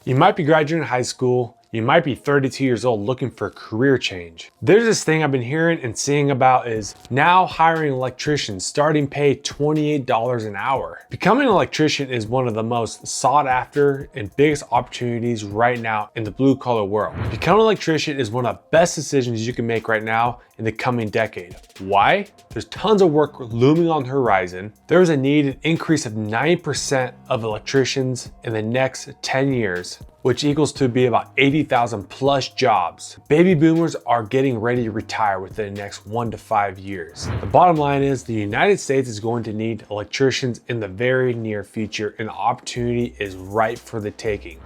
You might be graduating high school, you might be 32 years old looking for a career change. There's this thing I've been hearing and seeing about is now hiring electricians, starting pay $28 an hour. Becoming an electrician is one of the most sought after and biggest opportunities right now in the blue collar world. Becoming an electrician is one of the best decisions you can make right now in the coming decade. Why? There's tons of work looming on the horizon. There's a needed increase of 90% of electricians in the next 10 years, which equals to be about 80,000 plus jobs. Baby boomers are getting ready to retire within the next 1 to 5 years. The bottom line is the United States is going to need electricians in the very near future, and the opportunity is ripe for the taking.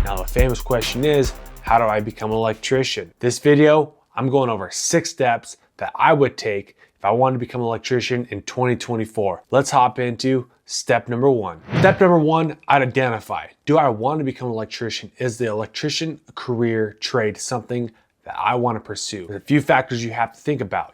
Now the famous question is, how do I become an electrician? This video, I'm going over 6 steps that I would take if I wanted to become an electrician in 2024. Let's hop into step number 1. Step number 1, I'd identify, do I want to become an electrician? Is the electrician career trade something that I want to pursue? There's a few factors you have to think about.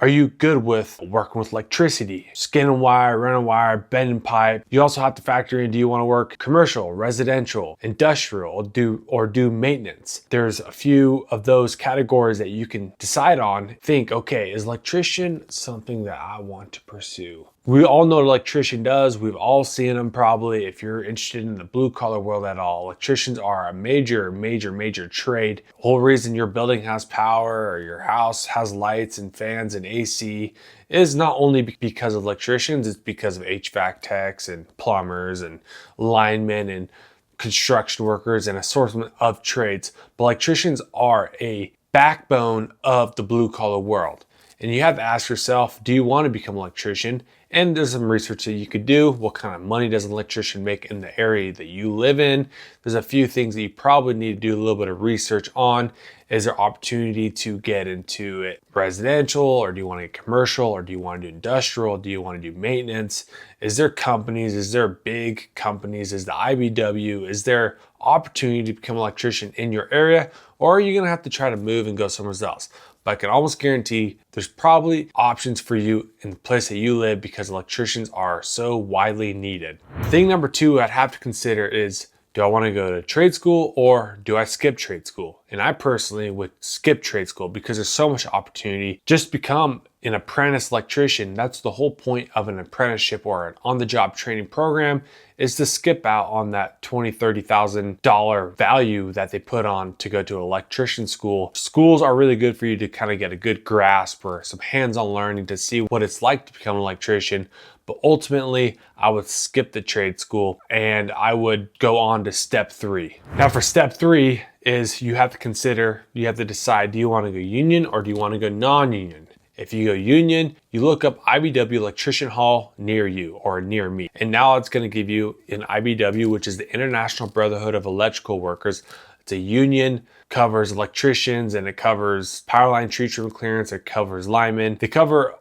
Are you good with working with electricity, skinning wire, running wire, bending pipe? You also have to factor in, do you want to work commercial, residential, industrial, or do maintenance? There's a few of those categories that you can decide on. Think, okay, is electrician something that I want to pursue? We all know what an electrician does. We've all seen them probably. If you're interested in the blue collar world at all, electricians are a major trade. The whole reason your building has power or your house has lights and fans and AC is not only because of electricians, it's because of HVAC techs and plumbers and linemen and construction workers and assortment of trades. But electricians are a backbone of the blue collar world. And you have to ask yourself, do you want to become an electrician? And there's some research that you could do. What kind of money does an electrician make in the area that you live in? There's a few things that you probably need to do a little bit of research on. Is there opportunity to get into it residential, or do you want to get commercial, or do you want to do industrial? Do you want to do maintenance? Is there companies? Is there big companies? Is the IBW? Is there opportunity to become an electrician in your area? Or are you going to have to try to move and go somewhere else? But I can almost guarantee there's probably options for you in the place that you live because electricians are so widely needed. Thing number 2 I'd have to consider is, do I want to go to trade school or do I skip trade school? And I personally would skip trade school because there's so much opportunity. Just become an apprentice electrician. That's the whole point of an apprenticeship or an on-the-job training program, is to skip out on that $20,000, $30,000 value that they put on to go to an electrician school. Schools are really good for you to kind of get a good grasp or some hands-on learning to see what it's like to become an electrician. But ultimately, I would skip the trade school and I would go on to step 3. Now for step 3 is you have to decide, do you want to go union or do you want to go non-union? If you go union, you look up IBW Electrician Hall near you or near me. And now it's going to give you an IBW, which is the International Brotherhood of Electrical Workers. It's a union, covers electricians, and it covers power line tree trim clearance, it covers linemen. They cover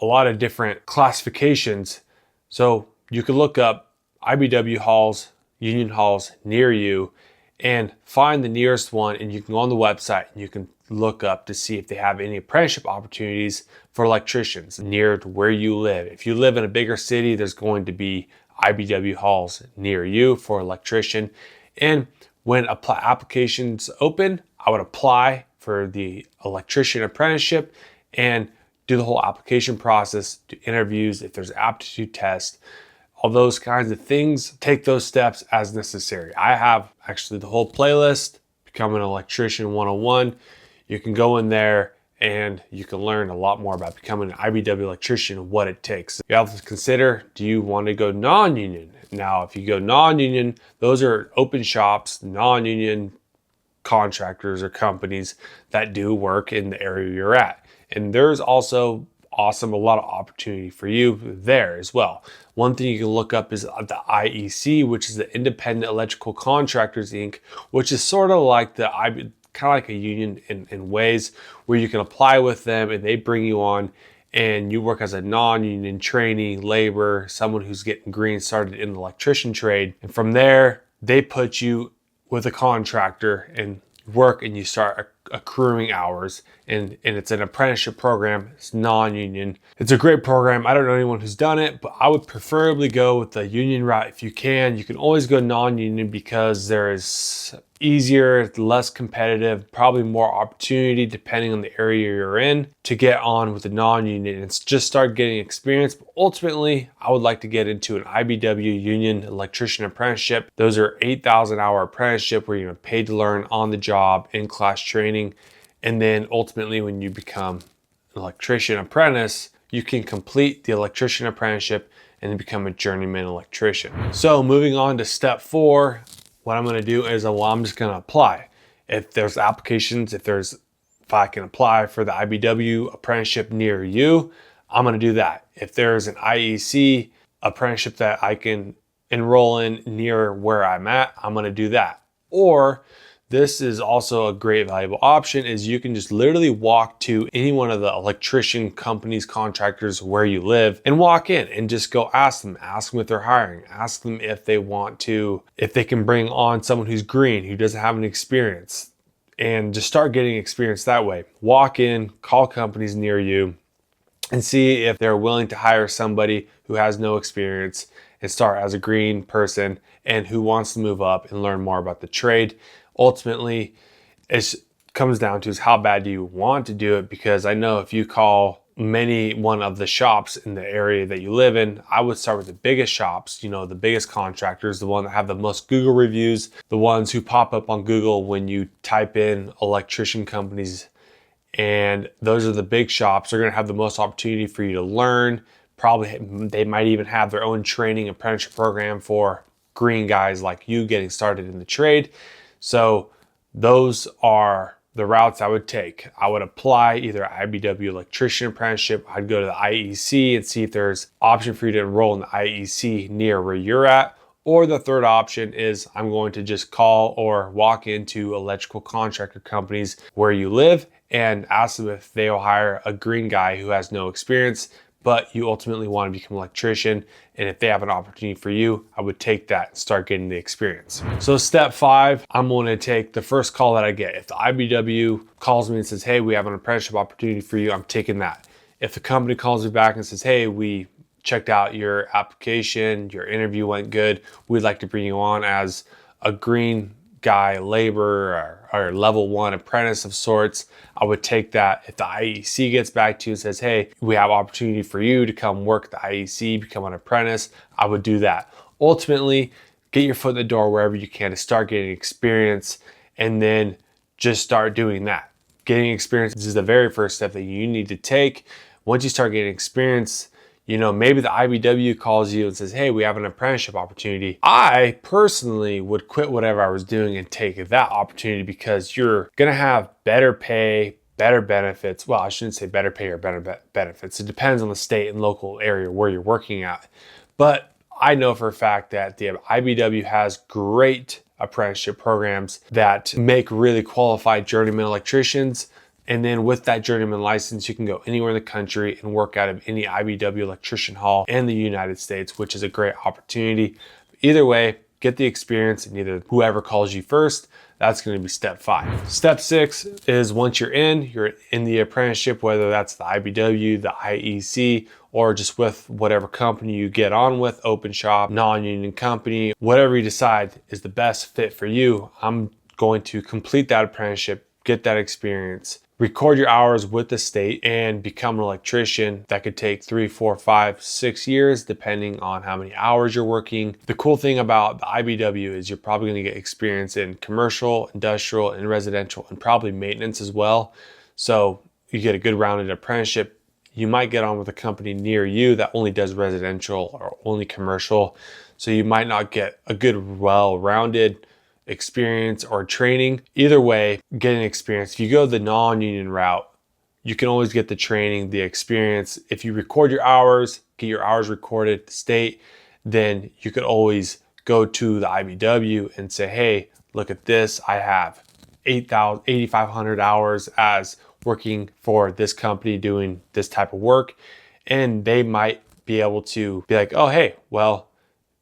a lot of different classifications. So you can look up IBW halls, union halls near you, and find the nearest one, and you can go on the website and you can look up to see if they have any apprenticeship opportunities for electricians near to where you live. If you live in a bigger city, there's going to be IBW halls near you for electrician. And when applications open, I would apply for the electrician apprenticeship and do the whole application process, do interviews, if there's aptitude tests, all those kinds of things. Take those steps as necessary. I have actually the whole playlist, Become an Electrician 101. You can go in there and you can learn a lot more about becoming an IBW electrician and what it takes. You have to consider, do you want to go non-union? Now, if you go non-union, those are open shops, non-union contractors or companies that do work in the area you're at. And there's also a lot of opportunity for you there as well. One thing you can look up is the IEC, which is the Independent Electrical Contractors Inc., which is sort of like kind of like a union in ways where you can apply with them and they bring you on and you work as a non-union trainee, labor, someone who's getting green started in the electrician trade. And from there, they put you with a contractor and work and you start accruing hours, and it's an apprenticeship program. It's non-union. It's a great program. I don't know anyone who's done it, but I would preferably go with the union route if you can. You can always go non-union because there is easier, less competitive, probably more opportunity depending on the area you're in to get on with the non-union and just start getting experience. But ultimately, I would like to get into an IBW union electrician apprenticeship. Those are 8,000-hour apprenticeship where you're paid to learn on the job, in-class training. And then ultimately, when you become an electrician apprentice, you can complete the electrician apprenticeship and then become a journeyman electrician. So moving on to step 4, what I'm gonna do is, I'm just gonna apply. If there's applications, if I can apply for the IBW apprenticeship near you, I'm gonna do that. If there's an IEC apprenticeship that I can enroll in near where I'm at, I'm gonna do that. Or this is also a great valuable option, is you can just literally walk to any one of the electrician companies, contractors where you live, and walk in and just go ask them if they're hiring, ask them if they can bring on someone who's green, who doesn't have any experience, and just start getting experience that way. Walk in, call companies near you, and see if they're willing to hire somebody who has no experience and start as a green person and who wants to move up and learn more about the trade. Ultimately, it comes down to is how bad do you want to do it, because I know if you call one of the shops in the area that you live in, I would start with the biggest shops, the biggest contractors, the one that have the most Google reviews, the ones who pop up on Google when you type in electrician companies. And those are the big shops. They're going to have the most opportunity for you to learn. Probably they might even have their own training apprenticeship program for green guys like you getting started in the trade. So those are the routes I would take. I would apply either IBW electrician apprenticeship. I'd go to the IEC and see if there's option for you to enroll in the IEC near where you're at. Or the third option is I'm going to just call or walk into electrical contractor companies where you live and ask them if they'll hire a green guy who has no experience, but you ultimately want to become an electrician. And if they have an opportunity for you, I would take that and start getting the experience. So step 5, I'm going to take the first call that I get. If the IBW calls me and says, hey, we have an apprenticeship opportunity for you, I'm taking that. If the company calls me back and says, hey, we checked out your application, your interview went good, we'd like to bring you on as a green guy laborer or level 1 apprentice of sorts, I would take that. If the IEC gets back to you and says, hey, we have opportunity for you to come work the IEC, become an apprentice, I would do that. Ultimately, get your foot in the door wherever you can to start getting experience, and then just start doing that. Getting experience is the very first step that you need to take. Once you start getting experience, maybe the IBW calls you and says, hey, we have an apprenticeship opportunity. I personally would quit whatever I was doing and take that opportunity, because you're going to have better pay, better benefits. Well, I shouldn't say better pay or better benefits. It depends on the state and local area where you're working at. But I know for a fact that the IBW has great apprenticeship programs that make really qualified journeyman electricians. And then with that journeyman license, you can go anywhere in the country and work out of any IBW electrician hall in the United States, which is a great opportunity. Either way, get the experience, and either whoever calls you first, that's going to be step 5. Step 6 is once you're in the apprenticeship, whether that's the IBW, the IEC, or just with whatever company you get on with, open shop, non-union company, whatever you decide is the best fit for you. I'm going to complete that apprenticeship, get that experience, record your hours with the state, and become an electrician. That could take 3, 4, 5, 6 years, depending on how many hours you're working. The cool thing about the IBW is you're probably going to get experience in commercial, industrial, and residential, and probably maintenance as well. So you get a good rounded apprenticeship. You might get on with a company near you that only does residential or only commercial. So you might not get a good, well-rounded experience or training. Either way, getting experience. If you go the non-union route, you can always get the training, the experience. If you record your hours, get your hours recorded at the state, then you could always go to the IBW and say, hey, look at this. I have 8,500 hours as working for this company doing this type of work. And they might be able to be like, oh, hey, well,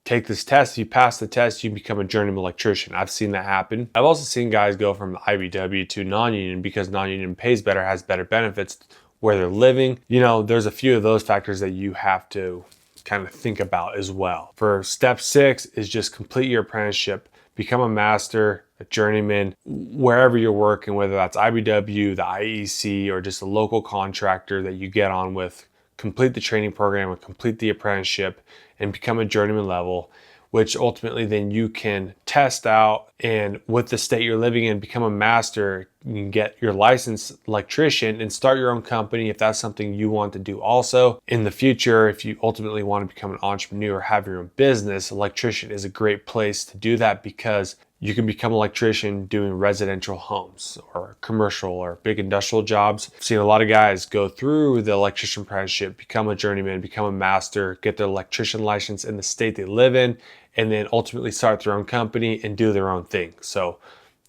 take this test. If you pass the test, you become a journeyman electrician. I've seen that happen. I've also seen guys go from IBW to non-union because non-union pays better, has better benefits where they're living. You know, there's a few of those factors that you have to kind of think about as well. For step 6 is just complete your apprenticeship, become a master, a journeyman, wherever you're working, whether that's IBW, the IEC, or just a local contractor that you get on with. Complete the training program and complete the apprenticeship and become a journeyman level, which ultimately then you can test out, and with the state you're living in, become a master. You can get your licensed electrician and start your own company if that's something you want to do. Also in the future, if you ultimately want to become an entrepreneur or have your own business, electrician is a great place to do that because you can become an electrician doing residential homes or commercial or big industrial jobs. I've seen a lot of guys go through the electrician apprenticeship, become a journeyman, become a master, get their electrician license in the state they live in, and then ultimately start their own company and do their own thing. So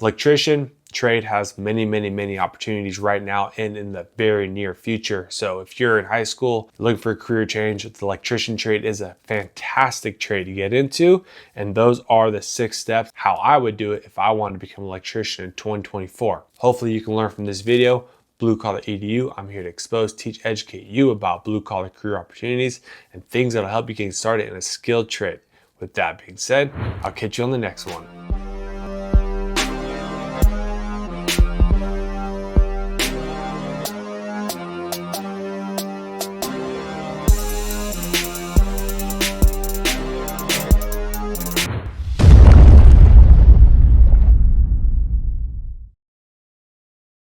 electrician trade has many opportunities right now and in the very near future. So if you're in high school looking for a career change, the electrician trade is a fantastic trade to get into. And those are the 6 steps how I would do it if I wanted to become an electrician in 2024. Hopefully you can learn from this video. Blue Collar EDU, I'm here to expose, teach, educate you about blue collar career opportunities and things that'll help you get started in a skilled trade. With that being said, I'll catch you on the next one.